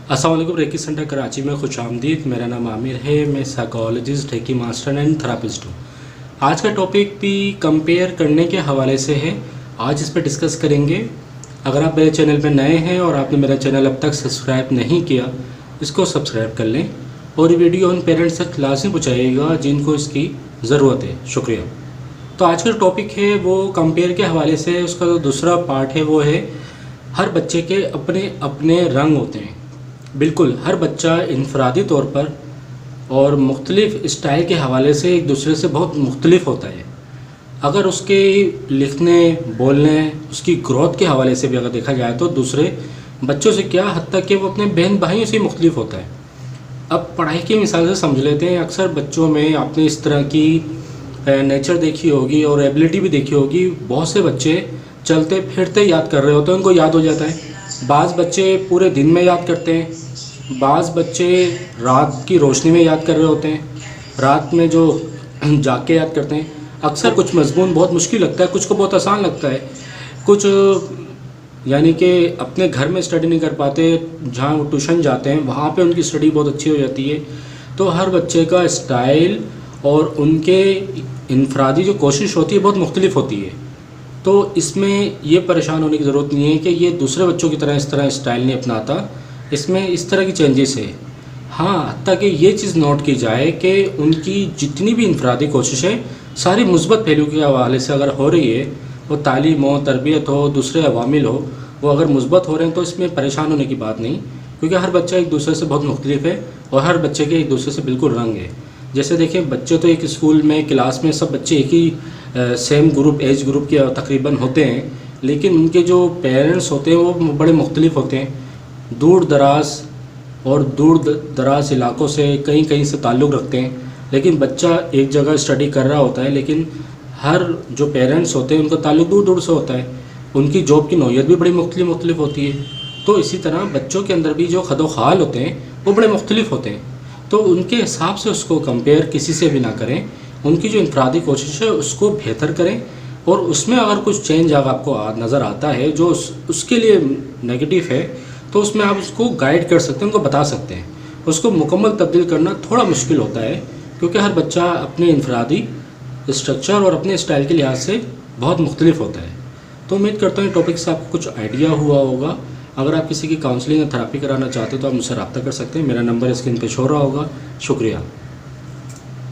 अस्सलाम वालेकुम। Recce centre Karachi में खुश आमदीद। मेरा नाम आमिर है। मैं psychologist, reiki master and therapist हूँ। आज का टॉपिक भी कंपेयर करने के हवाले से है। आज इस पर डिस्कस करेंगे। अगर आप मेरे चैनल पर नए हैं और आपने मेरा चैनल अब तक सब्सक्राइब नहीं किया, इसको सब्सक्राइब कर लें और ये वीडियो उन पेरेंट्स तक लाजमी पहुँचाइएगा जिनको इसकी ज़रूरत है। शुक्रिया। तो आज का टॉपिक है वो कंपेयर के हवाले से। उसका जो दूसरा पार्ट है वो है हर बच्चे के अपने अपने रंग होते हैं। बिल्कुल हर बच्चा इनफरादी तौर पर और मुख्तलिफ़ स्टाइल के हवाले से एक दूसरे से बहुत मुख्तलिफ़ होता है। अगर उसके लिखने, बोलने, उसकी ग्रोथ के हवाले से भी अगर देखा जाए तो दूसरे बच्चों से क्या हद तक कि वो अपने बहन भाइयों से मुख्तलिफ़ होता है। अब पढ़ाई की मिसाल से समझ लेते हैं। अक्सर बच्चों में आपने इस तरह की नेचर देखी होगी और एबिलिटी भी देखी होगी। बहुत से बच्चे चलते फिरते याद कर रहे होते हैं, उनको याद हो जाता है। बाज़ बच्चे पूरे दिन में याद करते हैं, बाज़ बच्चे रात की रोशनी में याद कर रहे होते हैं, रात में जो जाग के याद करते हैं। अक्सर कुछ मज़मून बहुत मुश्किल लगता है, कुछ को बहुत आसान लगता है। कुछ यानी कि अपने घर में स्टडी नहीं कर पाते, जहाँ वो ट्यूशन जाते हैं वहाँ पे उनकी स्टडी बहुत अच्छी हो जाती है। तो हर बच्चे का स्टाइल और उनके इनफरादी जो कोशिश होती है बहुत मुख्तलिफ होती है। तो इसमें ये परेशान होने की ज़रूरत नहीं है कि ये दूसरे बच्चों की तरह इस तरह स्टाइल नहीं अपनाता। इसमें इस तरह की चेंजेस है। हाँ, हत्ता कि ये चीज़ नोट की जाए कि उनकी जितनी भी इनफरादी कोशिशें सारी मुस्बत पहलू के हवाले से अगर हो रही है, वो तालीम हो, तरबियत हो, दूसरे अवामिल हो, वो अगर मुस्बत हो रहे हैं तो इसमें परेशान होने की बात नहीं। क्योंकि हर बच्चा एक दूसरे से बहुत मुख्तलिफ है और हर बच्चे के एक दूसरे से बिल्कुल रंग है। जैसे देखें, बच्चे तो एक स्कूल में क्लास में सब बच्चे एक ही सेम ग्रुप, एज ग्रुप के तकरीबन होते हैं, लेकिन उनके जो पेरेंट्स होते हैं वो बड़े मुख्तलिफ होते हैं। दूर दराज इलाक़ों से कहीं से ताल्लुक़ रखते हैं, लेकिन बच्चा एक जगह स्टडी कर रहा होता है, लेकिन हर जो पेरेंट्स होते हैं उनका ताल्लुक़ दूर दूर से होता है। उनकी जॉब की नौयत भी बड़ी मुख्तलिफ होती है। तो इसी तरह बच्चों के अंदर भी जो खदोखाल होते हैं वो बड़े मुख्तलिफ होते हैं। तो उनके हिसाब से उसको कंपेयर किसी से भी ना करें। उनकी जो इनफरादी कोशिश है उसको बेहतर करें और उसमें अगर कुछ चेंज अगर आपको नज़र आता है जो उसके लिए नेगेटिव है, तो उसमें आप उसको गाइड कर सकते हैं, उनको बता सकते हैं। उसको मुकम्मल तब्दील करना थोड़ा मुश्किल होता है क्योंकि हर बच्चा अपने इनफरादी स्ट्रक्चर और अपने स्टाइल के लिहाज से बहुत मुख्तलिफ होता है। तो उम्मीद करता हूँ टॉपिक से आपको कुछ आइडिया हुआ होगा। अगर आप किसी की काउंसलिंग या थेरापी कराना चाहते हो तो आप मुझसे रब्ता कर सकते हैं। मेरा नंबर स्क्रीन पे शो रहा होगा। शुक्रिया।